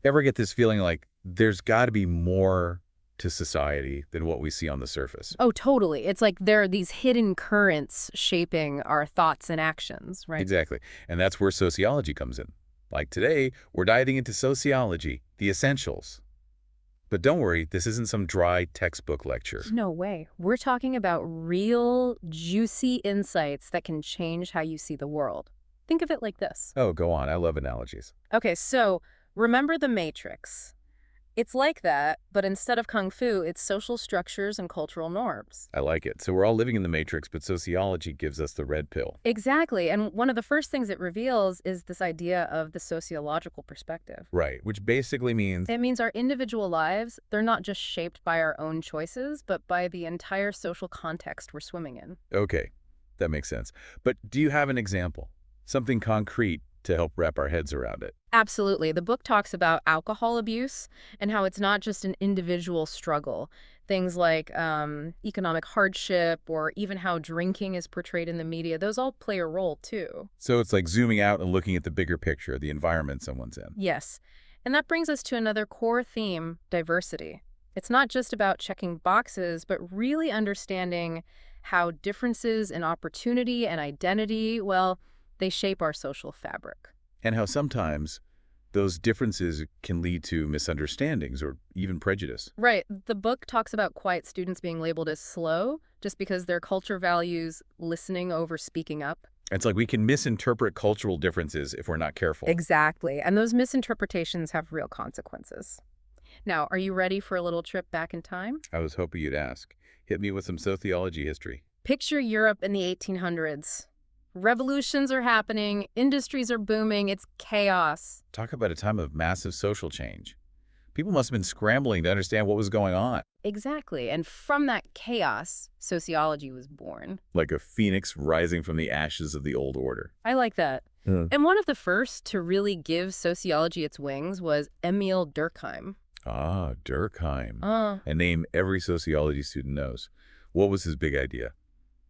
Ever get this feeling like there's got to be more to society than what we see on the surface? Oh, totally. It's like there are these hidden currents shaping our thoughts and actions, right? Exactly. And that's where sociology comes in. Like today, we're diving into sociology, the essentials. But don't worry, this isn't some dry textbook lecture. No way. We're talking about real, juicy insights that can change how you see the world. Think of it like this. Oh, go on. I love analogies. Okay, so remember the Matrix. It's like that, but instead of kung fu, it's social structures and cultural norms. I like it. So we're all living in the matrix, but sociology gives us the red pill. Exactly. And one of the first things it reveals is this idea of the sociological perspective. Right, which basically means, It means our individual lives, they're not just shaped by our own choices, but by the entire social context we're swimming in. okay, that makes sense. But do you have an example? Something concrete to help wrap our heads around it? Absolutely. The book talks about alcohol abuse and how it's not just an individual struggle. Things like economic hardship or even how drinking is portrayed in the media, those all play a role too. So it's like zooming out and looking at the bigger picture, the environment someone's in. Yes. And that brings us to another core theme, diversity. It's not just about checking boxes, but really understanding how differences in opportunity and identity, well, they shape our social fabric. And how sometimes those differences can lead to misunderstandings or even prejudice. Right. The book talks about quiet students being labeled as slow just because their culture values listening over speaking up. It's like we can misinterpret cultural differences if we're not careful. Exactly. And those misinterpretations have real consequences. Now, are you ready for a little trip back in time? I was hoping you'd ask. Hit me with some sociology history. Picture Europe in the 1800s. Revolutions are happening, industries are booming, it's chaos. Talk about a time of massive social change. People must have been scrambling to understand what was going on. Exactly. And from that chaos, sociology was born. Like a phoenix rising from the ashes of the old order. I like that. Hmm. And one of the first to really give sociology its wings was Emil Durkheim. Ah, Durkheim. A name every sociology student knows. What was his big idea?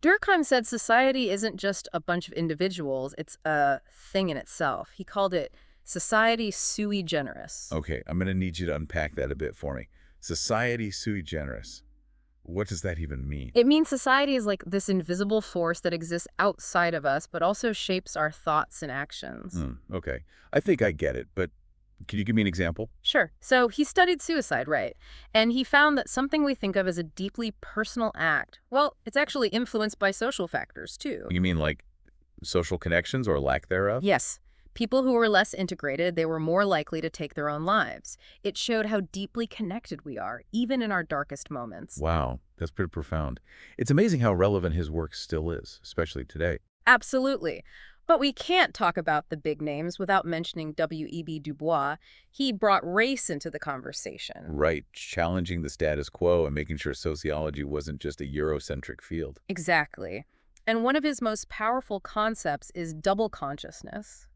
Durkheim said society isn't just a bunch of individuals, it's a thing in itself. He called it society sui generis. Okay, I'm going to need you to unpack that a bit for me. Society sui generis. What does that even mean? It means society is like this invisible force that exists outside of us, but also shapes our thoughts and actions. Okay, I think I get it, but can you give me an example? Sure. So he studied suicide, right? And he found that something we think of as a deeply personal act, well, it's actually influenced by social factors, too. You mean like social connections or lack thereof? Yes. People who were less integrated, they were more likely to take their own lives. It showed how deeply connected we are, even in our darkest moments. Wow, that's pretty profound. It's amazing how relevant his work still is, especially today. Absolutely. But we can't talk about the big names without mentioning W.E.B. Du Bois. He brought race into the conversation. Right, challenging the status quo and making sure sociology wasn't just a Eurocentric field. Exactly. And one of his most powerful concepts is double consciousness.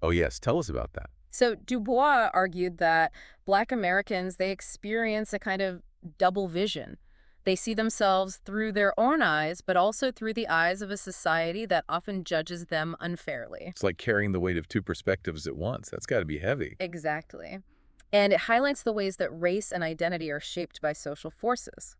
Oh yes, tell us about that. So Du Bois argued that Black Americans, they experience a kind of double vision. They see themselves through their own eyes, but also through the eyes of a society that often judges them unfairly. It's like carrying the weight of two perspectives at once. That's got to be heavy. Exactly. And it highlights the ways that race and identity are shaped by social forces.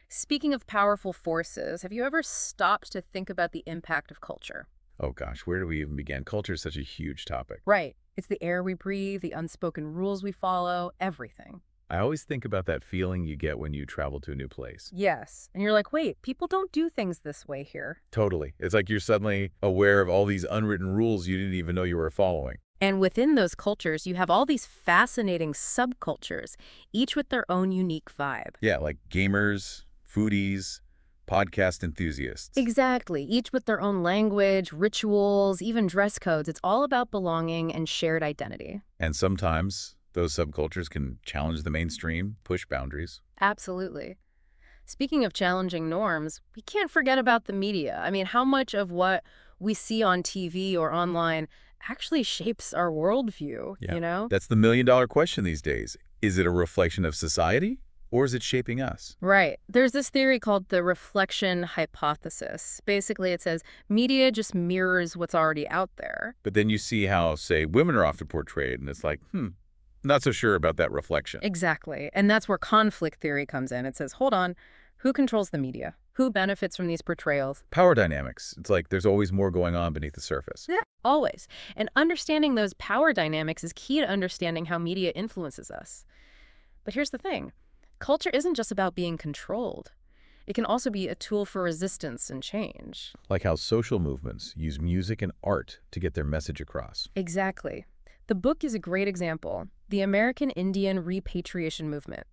Speaking of powerful forces, have you ever stopped to think about the impact of culture? Oh gosh, where do we even begin? Culture is such a huge topic. Right. It's the air we breathe, the unspoken rules we follow, everything. I always think about that feeling you get when you travel to a new place. Yes. And you're like, wait, people don't do things this way here. Totally. It's like you're suddenly aware of all these unwritten rules you didn't even know you were following. And within those cultures, you have all these fascinating subcultures, each with their own unique vibe. Yeah, like gamers, foodies, podcast enthusiasts. Exactly. Each with their own language, rituals, even dress codes. It's all about belonging and shared identity. And sometimes those subcultures can challenge the mainstream, push boundaries. Absolutely. Speaking of challenging norms, we can't forget about the media. I mean, how much of what we see on TV or online actually shapes our worldview, Yeah, you know? that's the million-dollar question these days. Is it a reflection of society, or is it shaping us? Right. There's this theory called the reflection hypothesis. Basically, it says media just mirrors what's already out there. But then you see how, say, women are often portrayed, and it's like, Not so sure about that reflection. Exactly. And that's where conflict theory comes in. It says, hold on, who controls the media? Who benefits from these portrayals? Power dynamics. It's like there's always more going on beneath the surface. Yeah, always. And understanding those power dynamics is key to understanding how media influences us. But here's the thing. Culture isn't just about being controlled. It can also be a tool for resistance and change. Like how social movements use music and art to get their message across. Exactly. The book is a great example. The American Indian Repatriation Movement.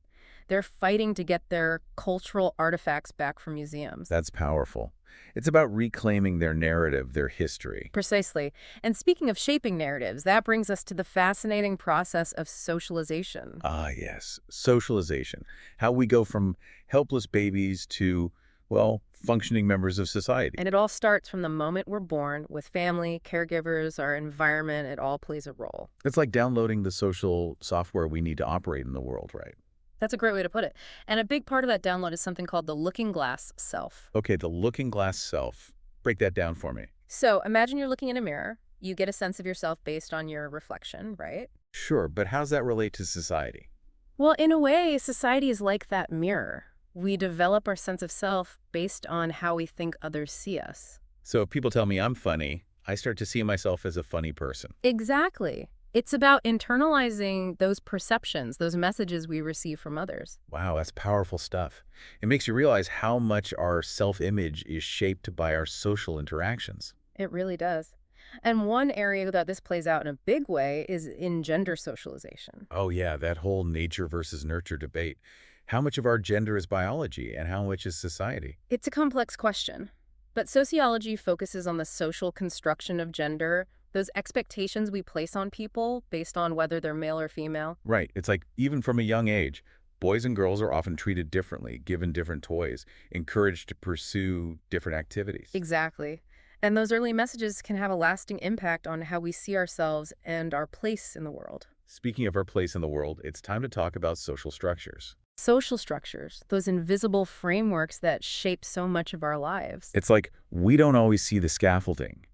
They're fighting to get their cultural artifacts back from museums. That's powerful. It's about reclaiming their narrative, their history. Precisely. And speaking of shaping narratives, that brings us to the fascinating process of socialization. Ah, yes. Socialization. How we go from helpless babies to, well, functioning members of society. And it all starts from the moment we're born, with family, caregivers, our environment. It all plays a role. It's like downloading the social software we need to operate in the world, right? That's a great way to put it. And a big part of that download is something called the looking glass self. Okay, the looking glass self. Break that down for me. So imagine you're looking in a mirror. You get a sense of yourself based on your reflection, right? Sure, but how's that relate to society? Well, in a way, society is like that mirror. We develop our sense of self based on how we think others see us. So if people tell me I'm funny, I start to see myself as a funny person. Exactly. It's about internalizing those perceptions, those messages we receive from others. Wow, that's powerful stuff. It makes you realize how much our self-image is shaped by our social interactions. It really does. And one area that this plays out in a big way is in gender socialization. Oh yeah, that whole nature versus nurture debate. How much of our gender is biology and how much is society? It's a complex question, but sociology focuses on the social construction of gender, those expectations we place on people based on whether they're male or female. Right, it's like even from a young age, boys and girls are often treated differently, given different toys, encouraged to pursue different activities. Exactly. And those early messages can have a lasting impact on how we see ourselves and our place in the world. Speaking of our place in the world, it's time to talk about social structures. Social structures, those invisible frameworks that shape so much of our lives. It's like we don't always see the scaffolding,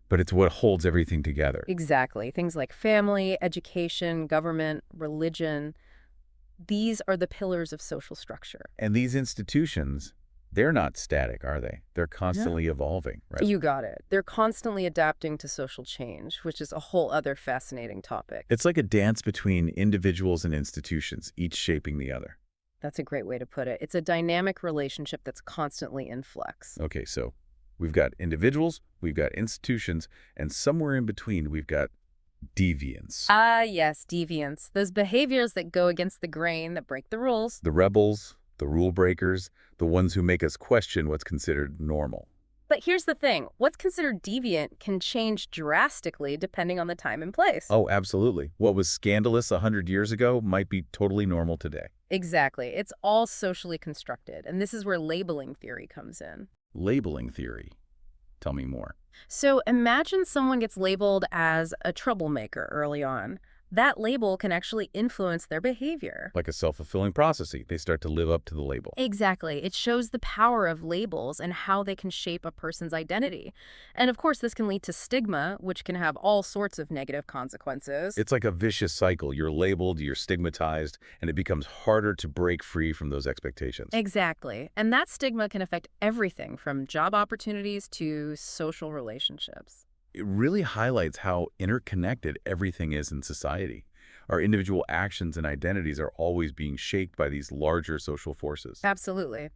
but it's what holds everything together. Exactly. Things like family, education, government, religion. These are the pillars of social structure. And these institutions, they're not static, are they? They're constantly evolving, right? You got it. They're constantly adapting to social change, which is a whole other fascinating topic. It's like a dance between individuals and institutions, each shaping the other. That's a great way to put it. It's a dynamic relationship that's constantly in flux. Okay, so we've got individuals, we've got institutions, and somewhere in between we've got deviants. Ah, yes, deviants. Those behaviors that go against the grain, that break the rules. The rebels, the rule breakers, the ones who make us question what's considered normal. But here's the thing. What's considered deviant can change drastically depending on the time and place. Oh, absolutely. What was scandalous 100 years ago might be totally normal today. Exactly. It's all socially constructed, and this is where labeling theory comes in. Labeling theory. Tell me more. So imagine someone gets labeled as a troublemaker early on. That label can actually influence their behavior. Like a self-fulfilling prophecy, they start to live up to the label. Exactly. It shows the power of labels and how they can shape a person's identity. And of course, this can lead to stigma, which can have all sorts of negative consequences. It's like a vicious cycle. You're labeled, you're stigmatized, and it becomes harder to break free from those expectations. Exactly. And that stigma can affect everything from job opportunities to social relationships. It really highlights how interconnected everything is in society. Our individual actions and identities are always being shaped by these larger social forces. Absolutely.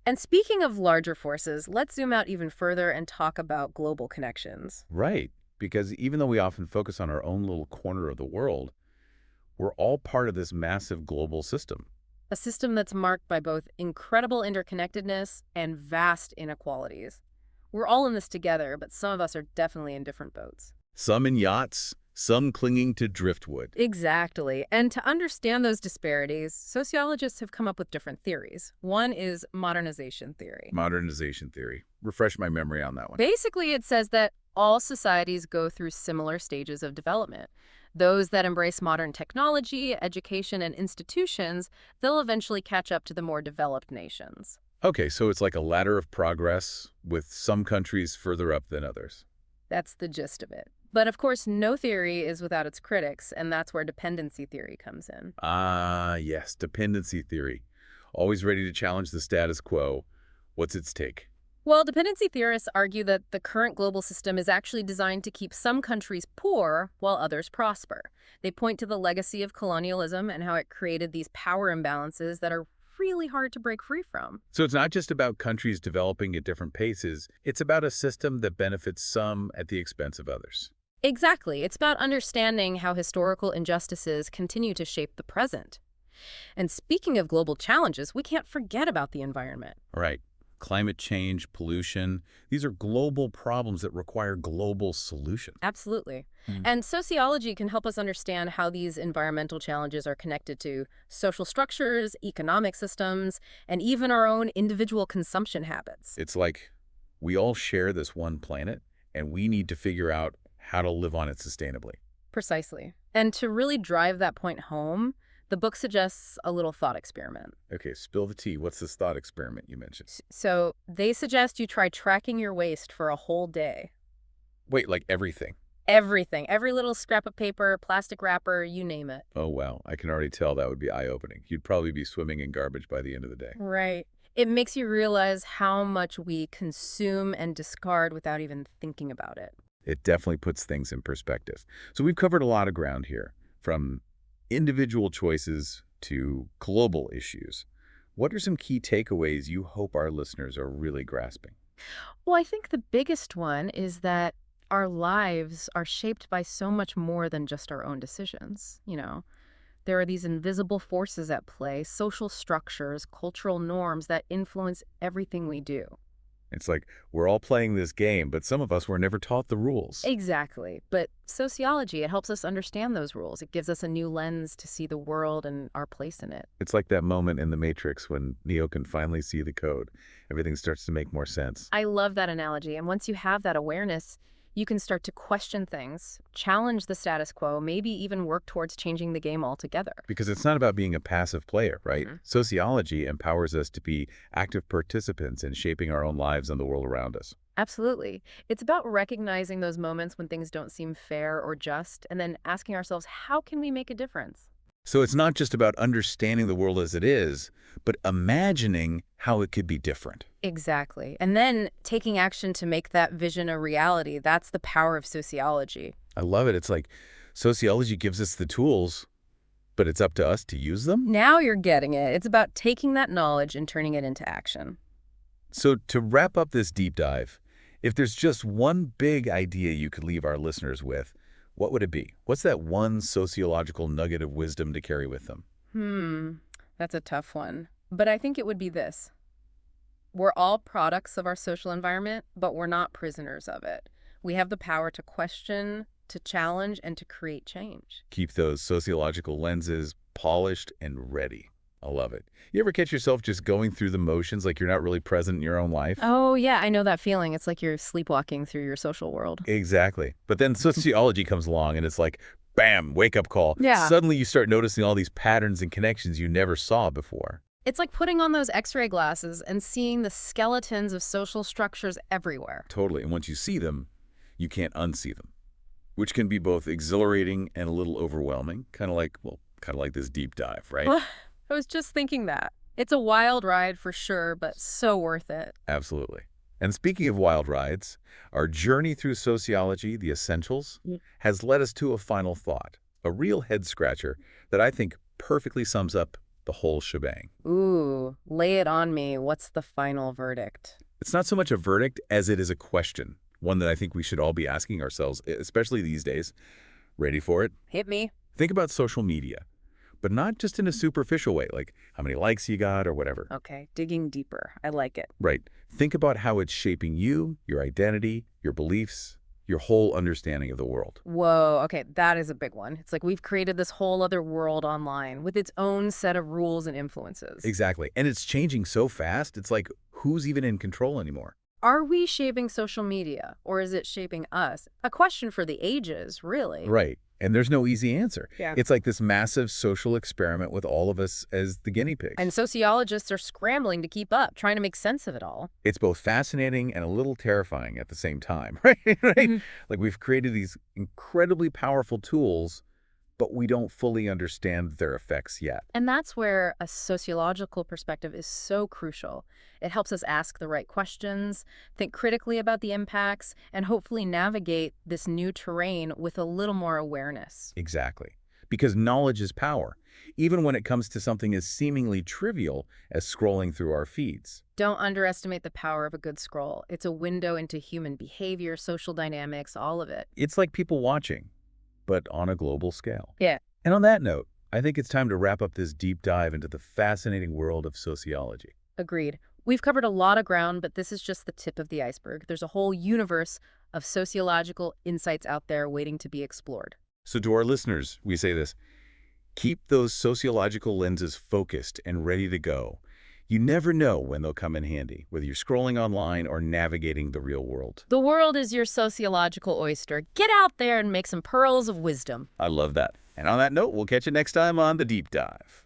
And speaking of larger forces, let's zoom out even further and talk about global connections. Right, because even though we often focus on our own little corner of the world, we're all part of this massive global system. A system that's marked by both incredible interconnectedness and vast inequalities. We're all in this together, but some of us are definitely in different boats. Some in yachts, some clinging to driftwood. Exactly. And to understand those disparities, sociologists have come up with different theories. One is modernization theory. Modernization theory. Refresh my memory on that one. Basically, it says that all societies go through similar stages of development. Those that embrace modern technology, education, and institutions, they'll eventually catch up to the more developed nations. Okay, so it's like a ladder of progress with some countries further up than others. That's the gist of it. But of course, no theory is without its critics, and that's where dependency theory comes in. Ah, yes, dependency theory. Always ready to challenge the status quo. What's its take? Well, dependency theorists argue that the current global system is actually designed to keep some countries poor while others prosper. They point to the legacy of colonialism and how it created these power imbalances that are really hard to break free from. So it's not just about countries developing at different paces, it's about a system that benefits some at the expense of others. Exactly. It's about understanding how historical injustices continue to shape the present. And speaking of global challenges, we can't forget about the environment. Right. Climate change, pollution, these are global problems that require global solutions. Absolutely. Mm. And sociology can help us understand how these environmental challenges are connected to social structures, economic systems, and even our own individual consumption habits. It's like we all share this one planet, and we need to figure out how to live on it sustainably. Precisely. And to really drive that point home, the book suggests a little thought experiment. Okay, spill the tea. What's this thought experiment you mentioned? So they suggest you try tracking your waste for a whole day. Wait, like everything? Everything, every little scrap of paper, plastic wrapper, you name it. Oh, wow. I can already tell that would be eye-opening. You'd probably be swimming in garbage by the end of the day. Right. It makes you realize how much we consume and discard without even thinking about it. It definitely puts things in perspective. So we've covered a lot of ground here, from individual choices to global issues. What are some key takeaways you hope our listeners are really grasping? Well, I think the biggest one is that our lives are shaped by so much more than just our own decisions. There are these invisible forces at play, social structures, cultural norms that influence everything we do. It's like we're all playing this game, but some of us were never taught the rules. Exactly. But sociology, it helps us understand those rules. It gives us a new lens to see the world and our place in it. It's like that moment in The Matrix when Neo can finally see the code. Everything starts to make more sense. I love that analogy. And once you have that awareness, you can start to question things, challenge the status quo, maybe even work towards changing the game altogether. Because it's not about being a passive player, right? Mhm. Sociology empowers us to be active participants in shaping our own lives and the world around us. Absolutely. It's about recognizing those moments when things don't seem fair or just, and then asking ourselves, how can we make a difference? So it's not just about understanding the world as it is, but imagining how it could be different. Exactly. And then taking action to make that vision a reality. That's the power of sociology. I love it. It's like sociology gives us the tools, but it's up to us to use them. Now you're getting it. It's about taking that knowledge and turning it into action. So to wrap up this deep dive, if there's just one big idea you could leave our listeners with, what would it be? What's that one sociological nugget of wisdom to carry with them? That's a tough one. But I think it would be this. We're all products of our social environment, but we're not prisoners of it. We have the power to question, to challenge, and to create change. Keep those sociological lenses polished and ready. I love it. You ever catch yourself just going through the motions like you're not really present in your own life? Oh, yeah, I know that feeling. It's like you're sleepwalking through your social world. Exactly. But then sociology comes along and it's like, bam, wake up call. Yeah. Suddenly you start noticing all these patterns and connections you never saw before. It's like putting on those X-ray glasses and seeing the skeletons of social structures everywhere. Totally. And once you see them, you can't unsee them, which can be both exhilarating and a little overwhelming, kind of like this deep dive, right? I was just thinking that. It's a wild ride for sure, but so worth it. Absolutely. And speaking of wild rides, our journey through sociology, the essentials, has led us to a final thought, a real head-scratcher that I think perfectly sums up the whole shebang. Ooh, lay it on me. What's the final verdict? It's not so much a verdict as it is a question, one that I think we should all be asking ourselves, especially these days. Ready for it? Hit me. Think about social media, but not just in a superficial way, like how many likes you got or whatever. Okay, digging deeper. I like it. Right. Think about how it's shaping you, your identity, your beliefs, your whole understanding of the world. Whoa, okay, that is a big one. It's like we've created this whole other world online with its own set of rules and influences. Exactly. And it's changing so fast, it's like, who's even in control anymore? Are we shaping social media, or is it shaping us? A question for the ages, really. Right. And there's no easy answer. Yeah. It's like this massive social experiment with all of us as the guinea pigs. And sociologists are scrambling to keep up, trying to make sense of it all. It's both fascinating and a little terrifying at the same time, right? Mhm. Like we've created these incredibly powerful tools, but we don't fully understand their effects yet. And that's where a sociological perspective is so crucial. It helps us ask the right questions, think critically about the impacts, and hopefully navigate this new terrain with a little more awareness. Exactly. Because knowledge is power, even when it comes to something as seemingly trivial as scrolling through our feeds. Don't underestimate the power of a good scroll. It's a window into human behavior, social dynamics, all of it. It's like people watching, but on a global scale. Yeah. And on that note, I think it's time to wrap up this deep dive into the fascinating world of sociology. Agreed. We've covered a lot of ground, but this is just the tip of the iceberg. There's a whole universe of sociological insights out there waiting to be explored. So to our listeners, we say this: keep those sociological lenses focused and ready to go. You never know when they'll come in handy, whether you're scrolling online or navigating the real world. The world is your sociological oyster. Get out there and make some pearls of wisdom. I love that. And on that note, we'll catch you next time on The Deep Dive.